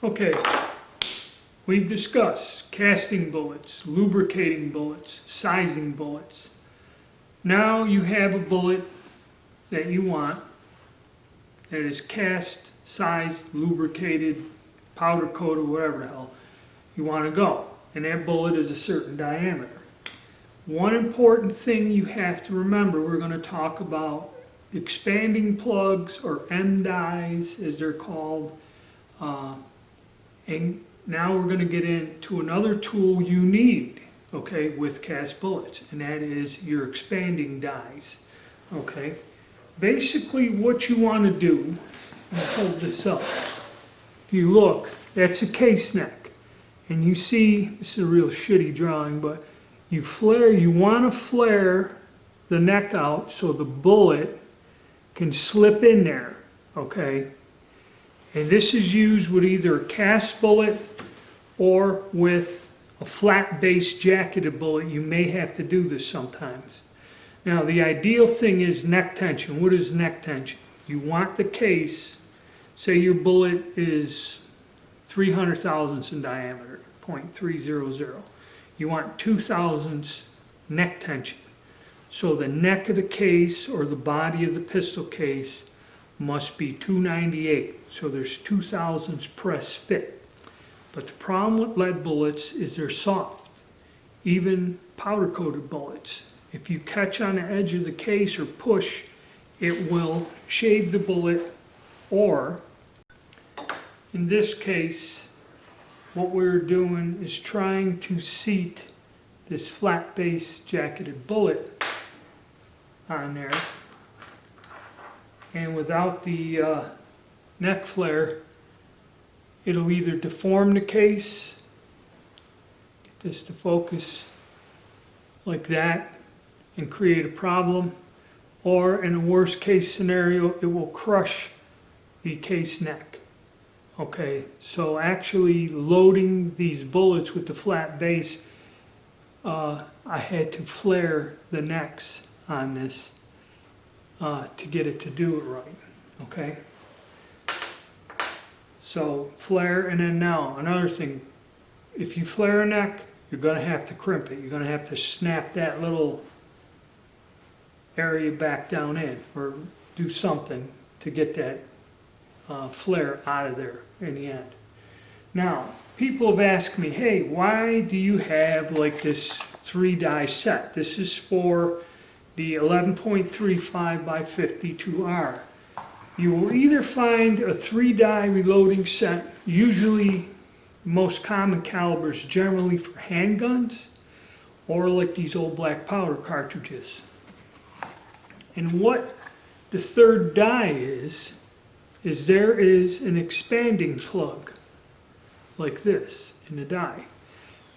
Okay, we've discussed casting bullets, lubricating bullets, sizing bullets. Now you have a bullet that you want that is cast, sized, lubricated, powder coated, whatever the hell you want to go. And that bullet is a certain diameter. One important thing you have to remember, we're going to talk about expanding plugs, or M-dies as they're called. And now we're going to get into another tool you need, okay, with cast bullets, and that is your expanding dies, okay. Basically what you want to do, I'll hold this up, if you look, that's a case neck, and you see, this is a real shitty drawing, but you want to flare the neck out so the bullet can slip in there, okay. And this is used with either a cast bullet or with a flat base jacketed bullet. You may have to do this sometimes. Now the ideal thing is neck tension. What is neck tension? You want the case, say your bullet is 300 thousandths in diameter, 0.300. You want 2 thousandths neck tension. So the neck of the case or the body of the pistol case must be 298, so there's 2 thousandths press fit. But the problem with lead bullets is they're soft, even powder coated bullets. If you catch on the edge of the case or push, it will shave the bullet, or in this case, what we're doing is trying to seat this flat base jacketed bullet on there. And without the neck flare, it'll either deform the case, get this to focus like that, and create a problem, or in a worst case scenario, it will crush the case neck. Okay, so actually loading these bullets with the flat base, I had to flare the necks on this to get it to do it right, okay? So flare, and then now another thing, if you flare a neck, you're going to have to crimp it. You're going to have to snap that little area back down in, or do something to get that flare out of there in the end. Now, people have asked me, hey, why do you have like this 3-die set? This is for the 11.35 by 52R. You will either find a 3-die reloading set, usually most common calibers generally for handguns, or like these old black powder cartridges. And what the third die is there is an expanding plug like this in the die.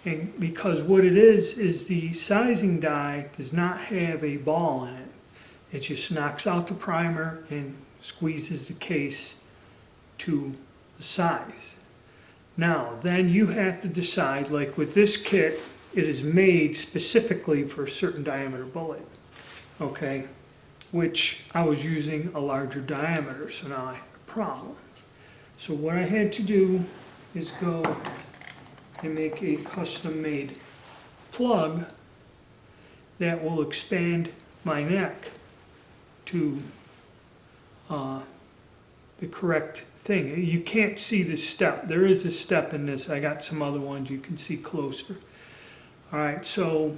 And because what it is the sizing die does not have a ball in it. It just knocks out the primer and squeezes the case to the size. Now, then you have to decide, like with this kit, it is made specifically for a certain diameter bullet, okay? Which I was using a larger diameter, so now I have a problem. So what I had to do is go and make a custom-made plug that will expand my neck to the correct thing. You can't see the step. There is a step in this. I got some other ones you can see closer. All right, so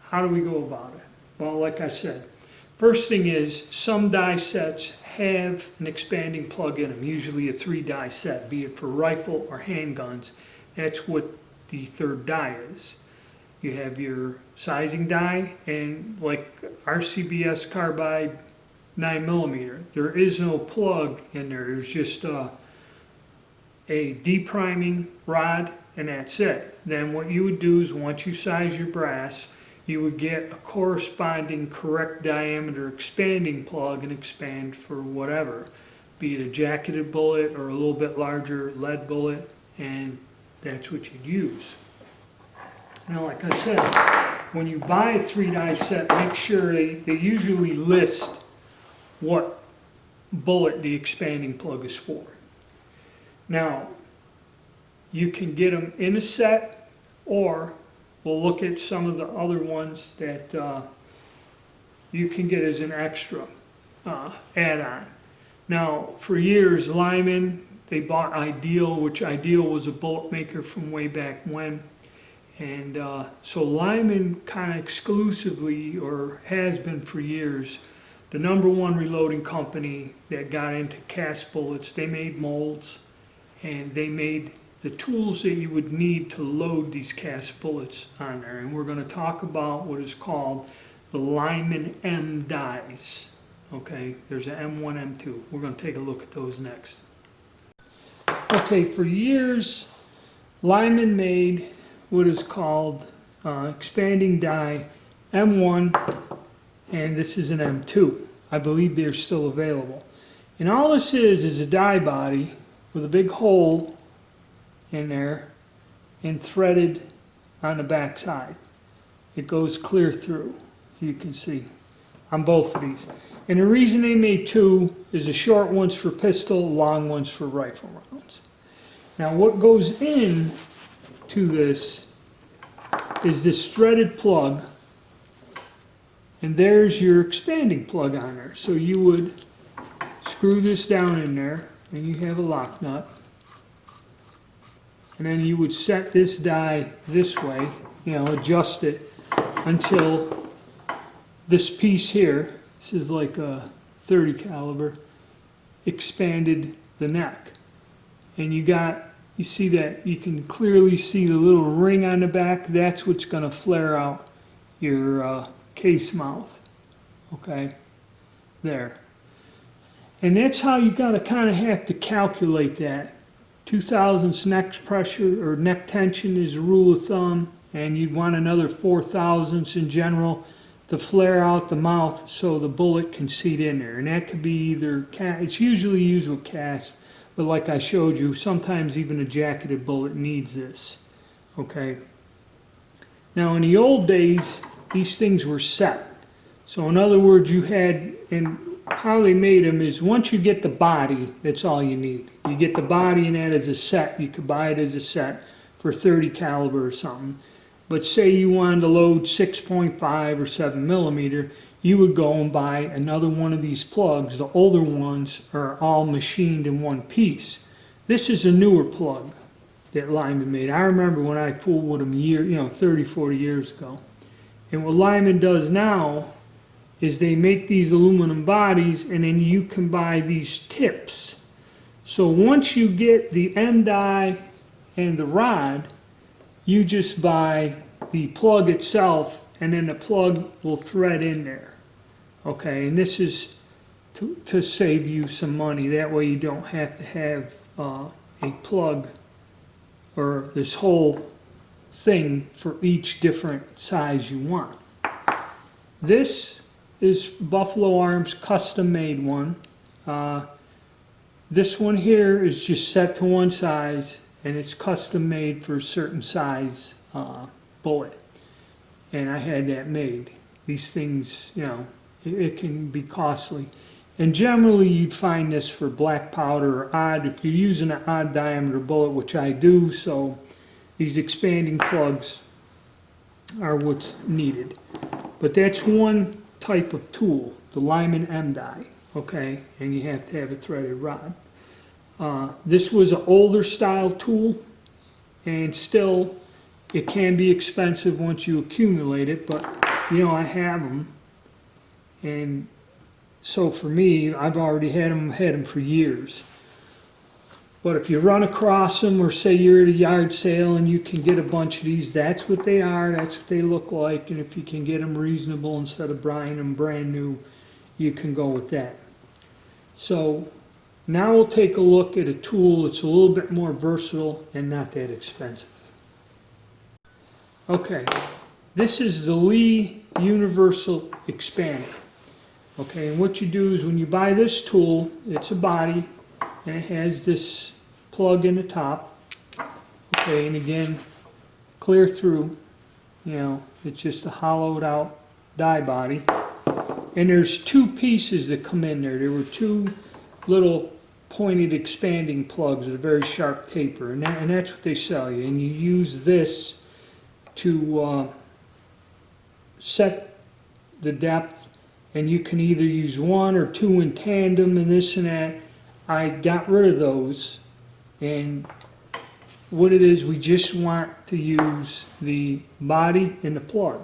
how do we go about it? Well, like I said, first thing is some die sets have an expanding plug in them, usually a 3-die set, be it for rifle or handguns. That's what the third die is. You have your sizing die, and like RCBS carbide 9mm, there is no plug in there. There's just a depriming rod, and that's it. Then what you would do is once you size your brass, you would get a corresponding correct diameter expanding plug and expand for whatever, be it a jacketed bullet or a little bit larger lead bullet, and that's what you'd use. Now, like I said, when you buy a 3-die set, make sure they usually list what bullet the expanding plug is for. Now, You can get them in a set, or we'll look at some of the other ones that you can get as an extra add-on. Now, for years, Lyman, they bought Ideal, which Ideal was a bullet maker from way back when. And so Lyman kind of exclusively, or has been for years, the #1 reloading company that got into cast bullets. They made molds, and they made the tools that you would need to load these cast bullets on there. And we're going to talk about what is called the Lyman M dies. Okay, there's an M1, M2. We're going to take a look at those next. Okay, for years, Lyman made what is called expanding die M1, and this is an M2. I believe they're still available. And all this is a die body with a big hole in there and threaded on the back side. It goes clear through, if you can see, on both of these. And the reason they made two is the short ones for pistol, long ones for rifle rounds. Now what goes in to this is this threaded plug, and there's your expanding plug on there. So you would screw this down in there, and you have a lock nut. And then you would set this die this way, adjust it until this piece here, this is like a 30 caliber, expanded the neck. And you see that, you can clearly see the little ring on the back. That's what's going to flare out your case mouth. Okay, there. And that's how you got to kind of have to calculate that. 2,000ths neck pressure or neck tension is a rule of thumb, and you'd want another 4,000ths in general to flare out the mouth so the bullet can seat in there. And that could be either, it's usually used with cast, but like I showed you, sometimes even a jacketed bullet needs this. Okay. Now in the old days, these things were set. So in other words, you had, and how they made them is once you get the body, that's all you need. You get the body and that as a set. You could buy it as a set for 30 caliber or something. But say you wanted to load 6.5 or 7 millimeter, you would go and buy another one of these plugs. The older ones are all machined in one piece. This is a newer plug that Lyman made. I remember when I fooled with them 30, 40 years ago. And what Lyman does now is they make these aluminum bodies, and then you can buy these tips. So once you get the end die and the rod, you just buy the plug itself, and then the plug will thread in there. Okay, and this is to save you some money. That way you don't have to have a plug or this whole thing for each different size you want. This is Buffalo Arms custom made one. This one here is just set to one size, and it's custom made for a certain size bullet. And I had that made. These things, it can be costly. And generally you'd find this for black powder or odd, if you're using an odd diameter bullet, which I do, so these expanding plugs are what's needed. But that's one type of tool, the Lyman M die, okay? And you have to have a threaded rod. This was an older style tool, and still it can be expensive once you accumulate it, but I have them. And so for me, I've already had them for years. But if you run across them, or say you're at a yard sale and you can get a bunch of these, that's what they are, that's what they look like. And if you can get them reasonable instead of buying them brand new, you can go with that. So now we'll take a look at a tool that's a little bit more versatile and not that expensive. Okay, this is the Lee Universal Expander. Okay, and what you do is when you buy this tool, it's a body, and it has this plug in the top. Okay, and again, clear through, it's just a hollowed out die body. And there's two pieces that come in there. There were two little pointed expanding plugs with a very sharp taper, and that's what they sell you. And you use this to set the depth, and you can either use one or two in tandem and this and that. I got rid of those, and what it is, we just want to use the body and the plug.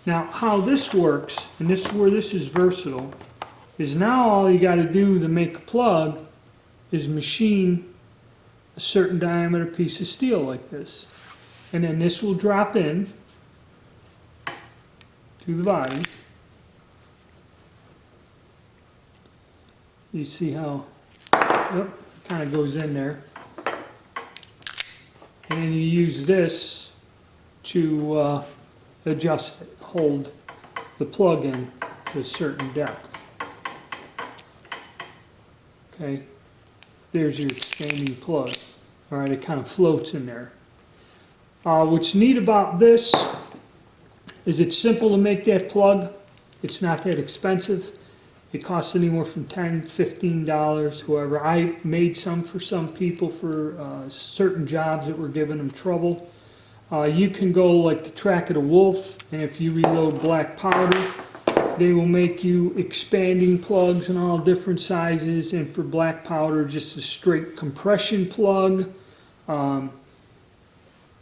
Now, how this works, and this is where this is versatile, is now all you got to do to make a plug is machine a certain diameter piece of steel like this. And then this will drop in to the body. You see how, yep, it kind of goes in there. And then you use this to adjust it, hold the plug in to a certain depth. Okay, there's your expanding plug. All right, it kind of floats in there. What's neat about this is it's simple to make that plug. It's not that expensive. It costs anywhere from $10, $15, whoever. I made some for some people for certain jobs that were giving them trouble. You can go like the Track of the Wolf, and if you reload black powder, they will make you expanding plugs in all different sizes, and for black powder, just a straight compression plug.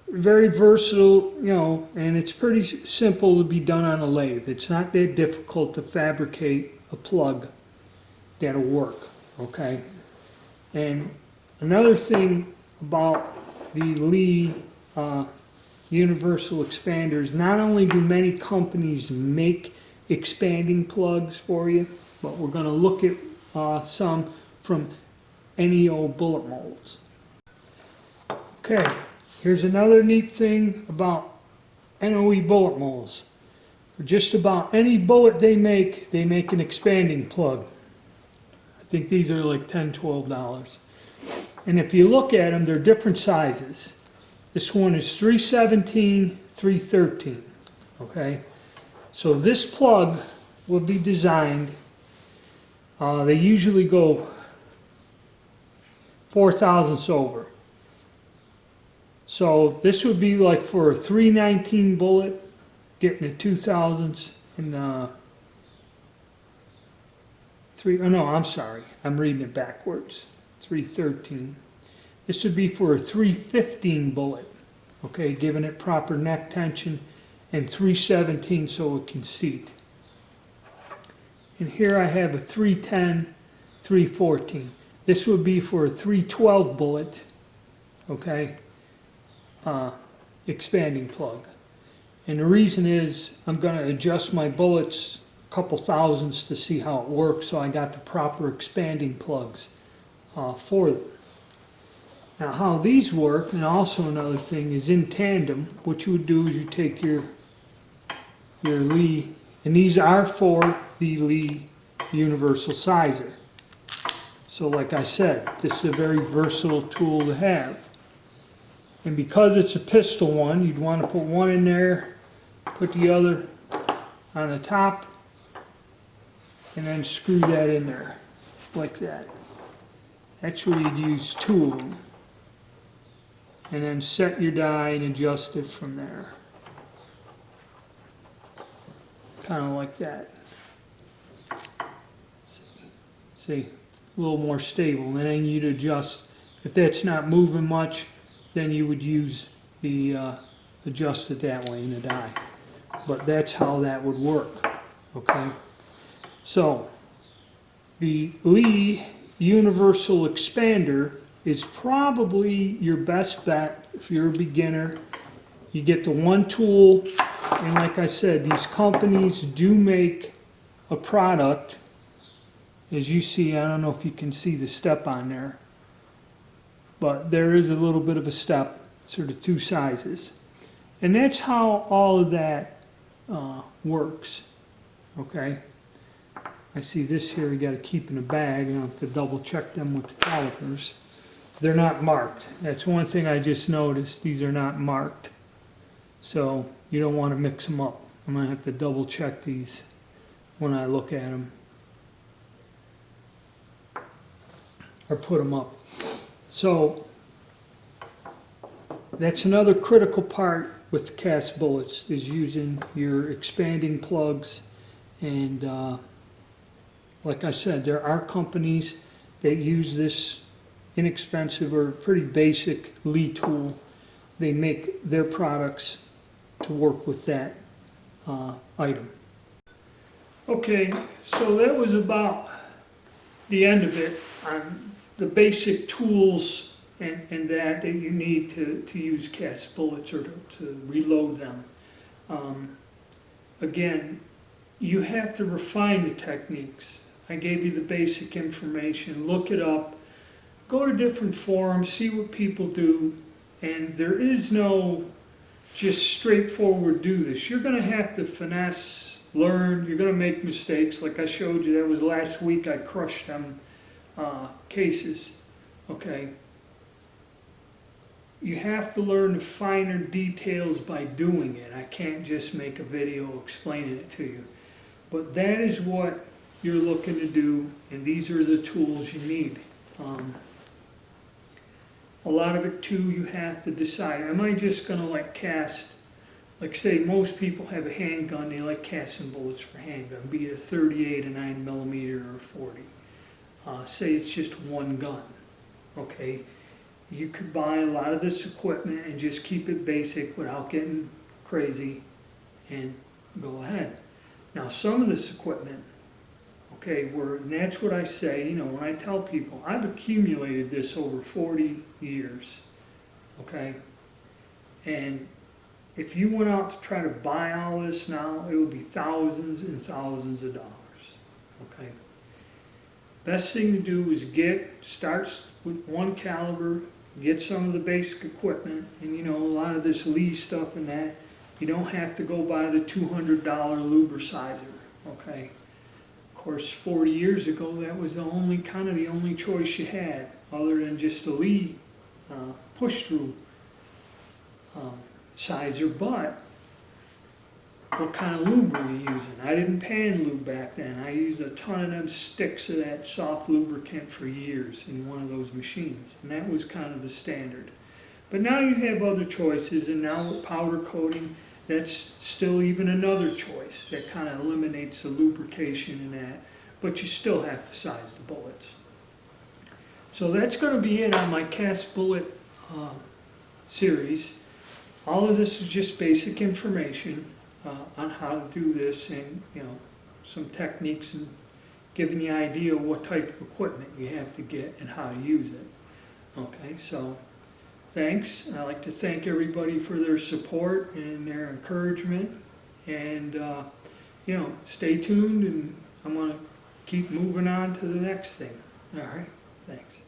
Very versatile, you know, and it's pretty simple to be done on a lathe. It's not that difficult to fabricate a plug that'll work, okay? And another thing about the Lee universal expanders, not only do many companies make expanding plugs for you, but we're going to look at some from NEO bullet molds. Okay, here's another neat thing about NOE bullet molds. For just about any bullet they make an expanding plug. I think these are like $10, $12. And if you look at them, they're different sizes. This one is 317, 313, okay? So this plug will be designed, they usually go 4 thousandths over. So this would be like for a 319 bullet, getting a 2 thousandths and oh no, I'm sorry, I'm reading it backwards. 313. This would be for a 315 bullet, okay, giving it proper neck tension, and 317 so it can seat. And here I have a 310, 314. This would be for a 312 bullet, okay, expanding plug. And the reason is I'm going to adjust my bullets a couple thousandths to see how it works, so I got the proper expanding plugs for them. Now how these work, and also another thing, is in tandem. What you would do is you take your Lee, and these are for the Lee universal sizer. So like I said, this is a very versatile tool to have. And because it's a pistol one, you'd want to put one in there, put the other on the top, and then screw that in there, like that. That's where you'd use two of them. And then set your die and adjust it from there. Kind of like that. See, a little more stable. And then you'd adjust. If that's not moving much, then you would use the adjust it that way in the die. But that's how that would work. Okay. So the Lee Universal Expander is probably your best bet if you're a beginner. You get the one tool, and like I said, these companies do make a product. As you see, I don't know if you can see the step on there, but there is a little bit of a step, sort of two sizes. And that's how all of that works, okay? I see this here you got to keep in a bag, and I'll have to double check them with the calipers. They're not marked. That's one thing I just noticed. These are not marked. So you don't want to mix them up. I'm going to have to double check these when I look at them. or put them up. So that's another critical part with cast bullets, is using your expanding plugs. And like I said, there are companies that use this inexpensive or pretty basic Lee tool. They make their products to work with that item. Okay, so that was about the end of it on the basic tools and that you need to use cast bullets or to reload them. Again, you have to refine the techniques. I gave you the basic information. Look it up. Go to different forums, see what people do. And there is no just straightforward do this. You're going to have to finesse, learn. You're going to make mistakes. Like I showed you, that was last week. I crushed them cases. Okay. You have to learn the finer details by doing it. I can't just make a video explaining it to you. But that is what you're looking to do, and these are the tools you need. A lot of it too, you have to decide, am I just going to like cast, like say most people have a handgun, they like casting bullets for handgun, be it a 38, a 9mm, or a 40. Say it's just one gun, okay? You could buy a lot of this equipment and just keep it basic without getting crazy and go ahead. Now some of this equipment, okay, and that's what I say, you know, when I tell people, I've accumulated this over 40 years, okay? And if you went out to try to buy all this now, it would be thousands and thousands of dollars, okay? Best thing to do is start with one caliber, get some of the basic equipment, and you know, a lot of this Lee stuff and that, you don't have to go buy the $200 Lubricizer, okay? Of course, 40 years ago, that was the only choice you had, other than just a Lee push-through sizer. But what kind of lube were you using? I didn't pan lube back then. I used a ton of them sticks of that soft lubricant for years in one of those machines, and that was kind of the standard. But now you have other choices, and now with powder coating, that's still even another choice that kind of eliminates the lubrication and that, but you still have to size the bullets. So that's going to be it on my cast bullet series. All of this is just basic information on how to do this, and you know, some techniques, and giving you an idea of what type of equipment you have to get and how to use it. Okay, so thanks. I'd like to thank everybody for their support and their encouragement, and you know, stay tuned, and I'm going to keep moving on to the next thing. All right, thanks.